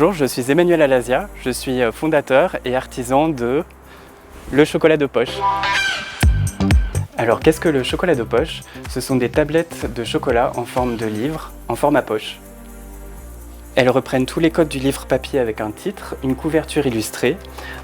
Bonjour, je suis Emmanuel Alazia, je suis fondateur et artisan de Le Chocolat de Poche. Alors qu'est-ce que le chocolat de poche? Ce sont des tablettes de chocolat en forme de livre, en format poche. Elles reprennent tous les codes du livre papier avec un titre, une couverture illustrée,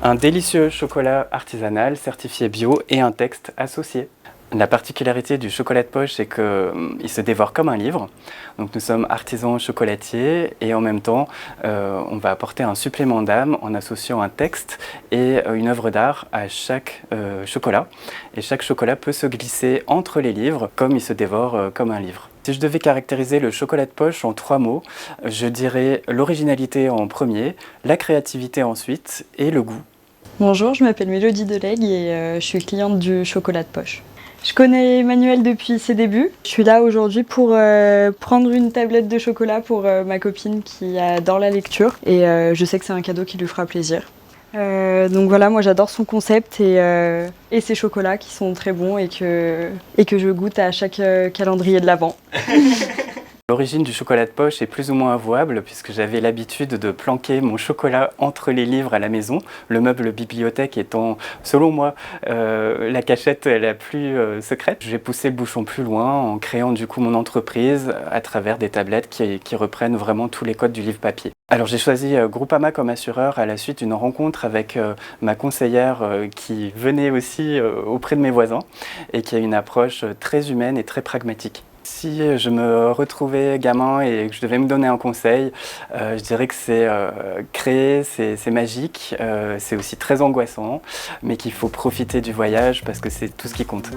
un délicieux chocolat artisanal certifié bio et un texte associé. La particularité du chocolat de poche, c'est qu'il se dévore comme un livre. Donc nous sommes artisans chocolatiers et en même temps, on va apporter un supplément d'âme en associant un texte et une œuvre d'art à chaque chocolat. Et chaque chocolat peut se glisser entre les livres comme il se dévore comme un livre. Si je devais caractériser le chocolat de poche en 3 mots, je dirais l'originalité en premier, la créativité ensuite et le goût. Bonjour, je m'appelle Mélodie Delegue et je suis cliente du chocolat de poche. Je connais Emmanuel depuis ses débuts. Je suis là aujourd'hui pour prendre une tablette de chocolat pour ma copine qui adore la lecture et je sais que c'est un cadeau qui lui fera plaisir. Donc voilà, moi j'adore son concept et ses chocolats qui sont très bons et que je goûte à chaque calendrier de l'Avent. L'origine du chocolat de poche est plus ou moins avouable puisque j'avais l'habitude de planquer mon chocolat entre les livres à la maison, le meuble bibliothèque étant, selon moi, la cachette la plus secrète. J'ai poussé le bouchon plus loin en créant du coup mon entreprise à travers des tablettes qui reprennent vraiment tous les codes du livre papier. Alors j'ai choisi Groupama comme assureur à la suite d'une rencontre avec ma conseillère qui venait aussi auprès de mes voisins et qui a une approche très humaine et très pragmatique. Si je me retrouvais gamin et que je devais me donner un conseil, je dirais que c'est créer, c'est magique, c'est aussi très angoissant, mais qu'il faut profiter du voyage parce que c'est tout ce qui compte.